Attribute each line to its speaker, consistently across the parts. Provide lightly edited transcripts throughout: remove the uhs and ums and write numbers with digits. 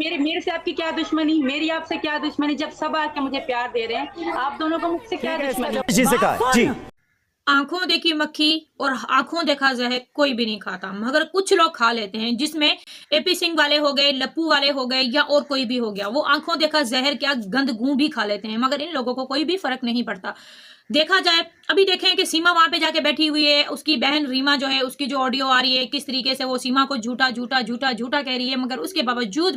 Speaker 1: मेरे मेरे से आपकी क्या दुश्मनी, मेरी आपसे क्या दुश्मनी, जब सब आके मुझे प्यार दे रहे हैं, आप दोनों को मुझसे क्या दुश्मनी?
Speaker 2: जी से कहा जी।
Speaker 3: आंखों देखी मक्खी और आंखों देखा जहर कोई भी नहीं खाता, मगर कुछ लोग खा लेते हैं, जिसमें एपी सिंह वाले हो गए, लप्पू वाले हो गए, या और कोई भी हो गया। वो आंखों देखा जहर क्या गंद गूं भी खा लेते हैं, मगर इन लोगों को कोई भी फर्क नहीं पड़ता। देखा जाए, अभी देखें कि सीमा वहां पे जाके बैठी हुई है, उसकी बहन रीमा जो है, उसकी जो ऑडियो आ रही है, किस तरीके से वो सीमा को झूठा झूठा झूठा झूठा कह रही है, मगर उसके बावजूद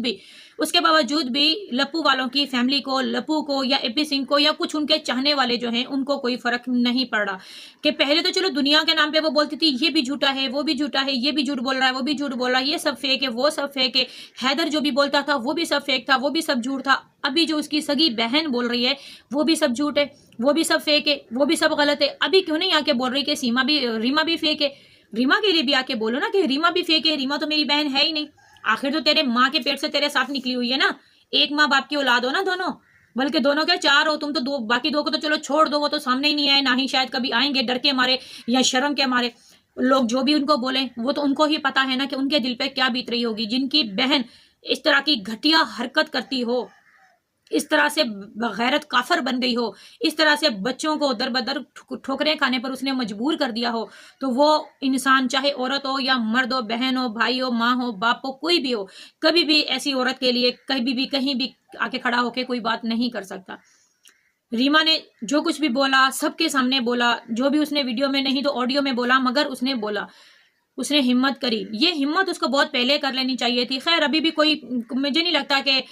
Speaker 3: भी लप्पू वालों की फैमिली को, लप्पू को या एपी सिंह को या कुछ उनके चाहने वाले जो हैं, उनको कोई फर्क नहीं पड़ रहा। कि पहले तो चलो दुनिया के नाम पे वो बोलती थी ये भी झूठा है, वो भी झूठा है, ये भी झूठ बोल रहा है, वो भी झूठ बोल रहा है, ये सब फेक है, वो सब फेक है। हैदर जो भी बोलता था वो भी सब फेक था, वो भी सब झूठ था। अभी जो उसकी सगी बहन बोल रही है वो भी सब झूठ है, वो भी सब फेक है, वो भी सब गलत है। अभी क्यों नहीं आके बोल रही कि रीमा भी फेक है? रीमा के लिए भी आके बोलो ना कि रीमा भी फेक है, रीमा तो मेरी बहन है ही नहीं। आखिर तो तेरे माँ के पेट से तेरे साथ निकली हुई है ना, एक माँ बाप की औलाद हो ना दोनों, बल्कि दोनों क्या चार हो तुम तो। दो, बाकी दो को तो चलो छोड़ दो, वो तो सामने ही नहीं आए, ना ही शायद कभी आएंगे, डर के मारे या शर्म के मारे। लोग जो भी उनको बोले वो तो उनको ही पता है ना कि उनके दिल पे क्या बीत रही होगी, जिनकी बहन इस तरह की घटिया हरकत करती हो, इस तरह से गैरत काफर बन गई हो, इस तरह से बच्चों को दर बदर ठोकरें खाने पर उसने मजबूर कर दिया हो, तो वो इंसान चाहे औरत हो या मर्द हो, बहन हो, भाई हो, माँ हो, बाप हो, कोई भी हो, कभी भी ऐसी औरत के लिए कभी भी कहीं भी आके खड़ा होके कोई बात नहीं कर सकता। रीमा ने जो कुछ भी बोला सबके सामने बोला, जो भी उसने वीडियो में नहीं तो ऑडियो में बोला, मगर उसने बोला, उसने हिम्मत करी। ये हिम्मत उसको बहुत पहले कर लेनी चाहिए थी। खैर अभी भी कोई, मुझे नहीं लगता कि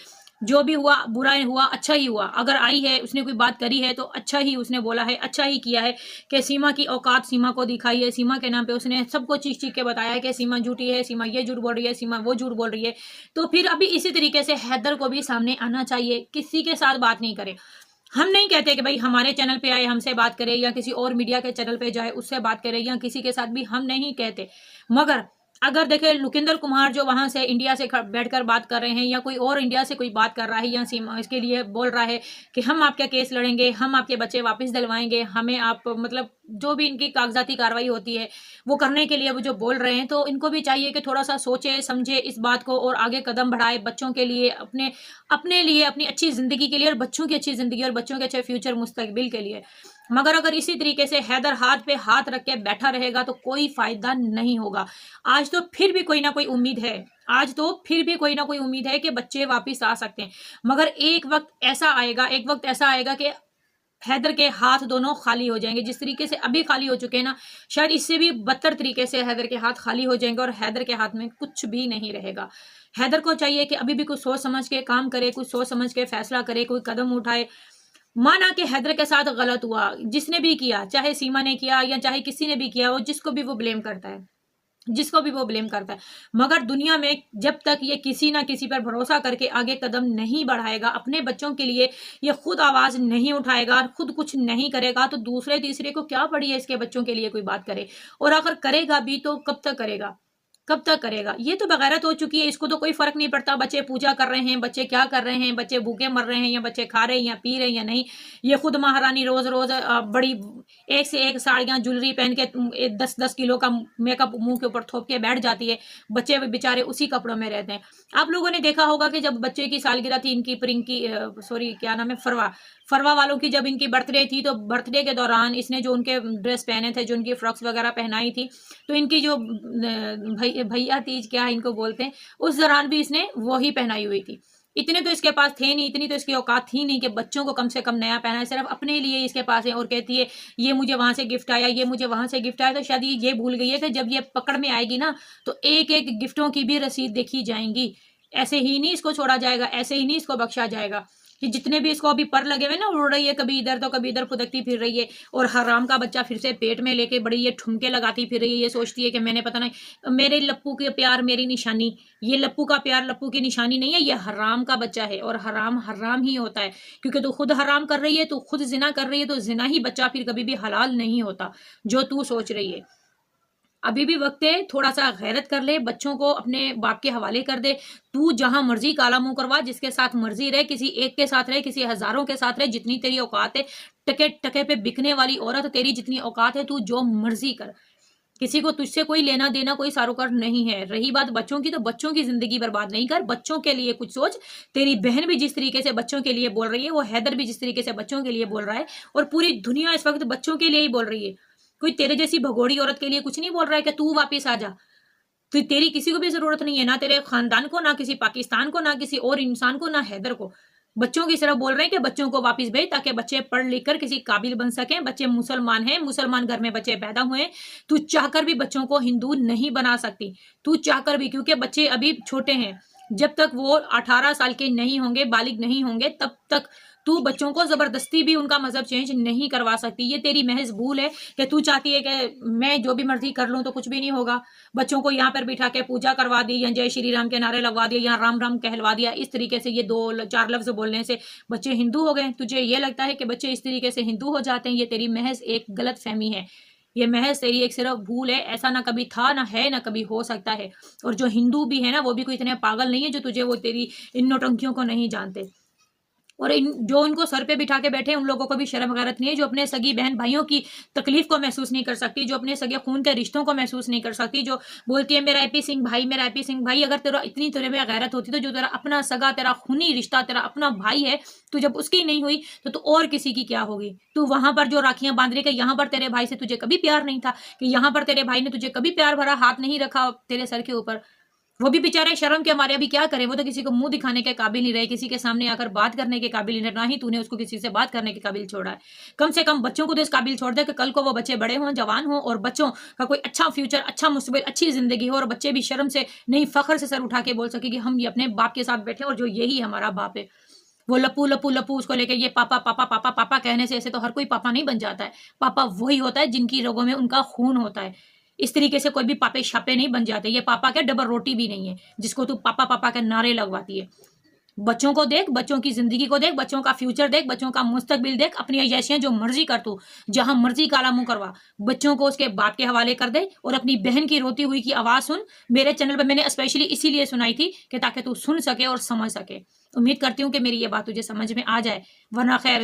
Speaker 3: जो भी हुआ बुरा हुआ, अच्छा ही हुआ। अगर आई है, उसने कोई बात करी है तो अच्छा ही उसने बोला है, अच्छा ही किया है कि सीमा की औकात सीमा को दिखाई है। सीमा के नाम पे उसने सबको चीख चीख के बताया है कि सीमा झूठी है, सीमा ये झूठ बोल रही है, सीमा वो झूठ बोल रही है। तो फिर अभी इसी तरीके से हैदर को भी सामने आना चाहिए, किसी के साथ बात नहीं करे। हम नहीं कहते कि भाई हमारे चैनल पे आए हमसे बात करे, या किसी और मीडिया के चैनल पे जाए उससे बात करे, या किसी के साथ भी हम नहीं कहते। मगर अगर देखे लुकिंदर कुमार जो वहां से इंडिया से बैठकर बात कर रहे हैं, या कोई और इंडिया से कोई बात कर रहा है, या सीमा इसके लिए बोल रहा है कि हम आपका केस लड़ेंगे, हम आपके बच्चे वापस दिलवाएंगे, हमें आप मतलब जो भी इनकी कागजाती कार्रवाई होती है वो करने के लिए वो जो बोल रहे हैं, तो इनको भी चाहिए कि थोड़ा सा सोचे समझे इस बात को और आगे कदम बढ़ाए, बच्चों के लिए, अपने अपने लिए, अपनी अच्छी जिंदगी के लिए, और बच्चों की अच्छी जिंदगी और बच्चों के अच्छे फ्यूचर मुस्तकबिल के लिए। मगर अगर इसी तरीके से हैदर हाथ पे हाथ रख के बैठा रहेगा तो कोई फायदा नहीं होगा। आज तो फिर भी कोई ना कोई उम्मीद है, आज तो फिर भी कोई ना कोई उम्मीद है कि बच्चे वापस आ सकते हैं। मगर एक वक्त ऐसा आएगा कि हैदर के हाथ दोनों खाली हो जाएंगे। जिस तरीके से अभी खाली हो चुके हैं ना, शायद इससे भी बदतर तरीके से हैदर के हाथ खाली हो जाएंगे और हैदर के हाथ में कुछ भी नहीं रहेगा। हैदर को चाहिए कि अभी भी कुछ सोच समझ के काम करे, कुछ सोच समझ के फैसला करे, कोई कदम उठाए। माना कि हैदर के साथ गलत हुआ, जिसने भी किया, चाहे सीमा ने किया या चाहे किसी ने भी किया हो, जिसको भी वो ब्लेम करता है, मगर दुनिया में जब तक ये किसी ना किसी पर भरोसा करके आगे कदम नहीं बढ़ाएगा, अपने बच्चों के लिए ये खुद आवाज नहीं उठाएगा, खुद कुछ नहीं करेगा, तो दूसरे तीसरे को क्या पड़ी है इसके बच्चों के लिए कोई बात करे। और अगर करेगा भी तो कब तक करेगा, कब तक करेगा? ये तो बगैरत हो चुकी है, इसको तो कोई फर्क नहीं पड़ता बच्चे पूजा कर रहे हैं, बच्चे क्या कर रहे हैं, बच्चे भूखे मर रहे हैं या बच्चे खा रहे हैं या पी रहे हैं या नहीं। ये खुद महारानी रोज रोज बड़ी एक से एक साड़ियां ज्वेलरी पहन के 10-10 किलो का मेकअप मुंह के ऊपर थोप के बैठ जाती है, बच्चे बेचारे उसी कपड़ों में रहते हैं। आप लोगों ने देखा होगा कि जब बच्चे की सालगिरह थी, इनकी प्रिंकी सॉरी क्या नाम है, फरवा वालों की, जब इनकी बर्थडे थी, तो बर्थडे के दौरान इसने जो उनके ड्रेस पहने थे, जो उनकी फ्रॉक्स वगैरह पहनाई थी, तो इनकी जो भैया तीज क्या इनको बोलते हैं, उस दौरान भी इसने वही पहनाई हुई थी। इतने तो इसके पास थे नहीं, इतनी तो इसकी औकात थी नहीं कि बच्चों को कम से कम नया पहना है, सिर्फ अपने लिए इसके पास है। और कहती है ये मुझे वहां से गिफ्ट आया, ये मुझे वहां से गिफ्ट आया। तो शायद ये भूल गई है कि जब ये पकड़ में आएगी ना, तो एक एक गिफ्टों की भी रसीद देखी जाएंगी। ऐसे ही नहीं इसको छोड़ा जाएगा, ऐसे ही नहीं इसको बख्शा जाएगा। कि जितने भी इसको अभी पर लगे हुए ना, उड़ रही है कभी इधर तो कभी इधर फुदकती फिर रही है, और हराम का बच्चा फिर से पेट में लेके बड़ी ये ठुमके लगाती फिर रही है। ये सोचती है कि मैंने पता नहीं, मेरे लप्पू के प्यार मेरी निशानी। ये लप्पू का प्यार लप्पू की निशानी नहीं है, ये हराम का बच्चा है, और हराम हराम ही होता है। क्योंकि तू खुद हराम कर रही है, तू खुद जिना कर रही है, तो जिना ही बच्चा फिर कभी भी हलाल नहीं होता जो तू सोच रही है। अभी भी वक्त है, थोड़ा सा गैरत कर ले, बच्चों को अपने बाप के हवाले कर दे। तू जहां मर्जी काला मुंह करवा, जिसके साथ मर्जी रहे, किसी एक के साथ रहे, किसी हजारों के साथ रहे, जितनी तेरी औकात है। टके टके पे बिकने वाली औरत, तेरी जितनी औकात है, तू जो मर्जी कर। किसी को तुझसे कोई लेना देना कोई सारोकार नहीं है। रही बात बच्चों की, तो बच्चों की जिंदगी बर्बाद नहीं कर, बच्चों के लिए कुछ सोच। तेरी बहन भी जिस तरीके से बच्चों के लिए बोल रही है, वो हैदर भी जिस तरीके से बच्चों के लिए बोल रहा है, और पूरी दुनिया इस वक्त बच्चों के लिए ही बोल रही है। कोई तेरे जैसी भगोड़ी औरत के लिए कुछ नहीं बोल रहा है कि तू वापिस आ जा। तो तेरी किसी को भी जरूरत नहीं है, ना तेरे खानदान को, ना किसी पाकिस्तान को, ना किसी और इंसान को, ना हैदर को। बच्चों की सिर्फ बोल रहे हैं कि बच्चों को वापस भेज, ताकि बच्चे पढ़ लिख कर किसी काबिल बन सकें। बच्चे मुसलमान हैं, मुसलमान घर में बच्चे पैदा हुए हैं। तू चाहकर भी बच्चों को हिंदू नहीं बना सकती, तू चाहकर भी, क्योंकि बच्चे अभी छोटे हैं। जब तक वो 18 साल के नहीं होंगे, बालिग नहीं होंगे, तब तक तू बच्चों को जबरदस्ती भी उनका मजहब चेंज नहीं करवा सकती। ये तेरी महज भूल है कि तू चाहती है कि मैं जो भी मर्जी कर लूं तो कुछ भी नहीं होगा। बच्चों को यहाँ पर बिठा के पूजा करवा दी, या जय श्री राम के नारे लगवा दिए, या राम राम कहलवा दिया। इस तरीके से ये 2-4 लफ्ज बोलने से बच्चे हिंदू हो गए। तुझे ये लगता है कि बच्चे इस तरीके से हिंदू हो जाते हैं? ये तेरी महज एक गलत फहमी है, ये महज तेरी एक सिर्फ भूल है। ऐसा ना कभी था, ना है, ना कभी हो सकता है। और जो हिंदू भी है ना, वो भी कोई इतने पागल नहीं है जो तुझे वो तेरी इन नौटंकियों को नहीं जानते। और जो उनको सर पे बिठा के बैठे हैं, उन लोगों को भी शर्म गैरत नहीं है, जो अपने सगी बहन भाइयों की तकलीफ को महसूस नहीं कर सकती, जो अपने सगे खून के रिश्तों को महसूस नहीं कर सकती, जो बोलती है मेरा एपी सिंह भाई, मेरा एपी सिंह भाई। अगर तेरा इतनी तेरे में गैरत होती तो जो तेरा अपना सगा, तेरा खूनी रिश्ता, तेरा अपना भाई है, तो जब उसकी नहीं हुई तो तू और किसी की क्या होगी? तू वहां पर जो राखियां बांध रही कि यहाँ पर तेरे भाई से तुझे कभी प्यार नहीं था, कि यहाँ पर तेरे भाई ने तुझे कभी प्यार भरा हाथ नहीं रखा तेरे सर के ऊपर। वो भी बेचारे शर्म के हमारे अभी क्या करें, वो तो किसी को मुंह दिखाने के काबिल नहीं रहे, किसी के सामने आकर बात करने के काबिल नहीं रहे, ना ही तूने उसको किसी से बात करने के काबिल छोड़ा है। कम से कम बच्चों को तो इस काबिल छोड़ दे कि कल को वो बच्चे बड़े हों, जवान हों, और बच्चों का कोई अच्छा फ्यूचर, अच्छा मुस्तकबिल, अच्छी जिंदगी हो, और बच्चे भी शर्म से नहीं, फख्र से सर उठा के बोल सके कि हम ये अपने बाप के साथ बैठे और जो यही हमारा बाप है। वो लप्पू लप्पू लप्पू उसको लेके ये पापा पापा पापा पापा कहने से ऐसे तो हर कोई पापा नहीं बन जाता है। पापा वही होता है जिनकी रगों में उनका खून होता है। इस तरीके से कोई भी पापे छापे नहीं बन जाते। ये पापा क्या डबल रोटी भी नहीं है जिसको तू पापा पापा के नारे लगवाती है। बच्चों को देख, बच्चों की जिंदगी को देख, बच्चों का फ्यूचर देख, बच्चों का मुस्तकबिल देख। अपनी ऐसियां जो मर्जी कर तू, जहां मर्जी काला मुंह करवा, बच्चों को उसके बाप के हवाले कर दे, और अपनी बहन की रोती हुई की आवाज सुन। मेरे चैनल पर मैंने स्पेशली इसीलिए सुनाई थी कि ताकि तू सुन सके और समझ सके। उम्मीद करती हूँ कि मेरी ये बात तुझे समझ में आ जाए, वरना खैर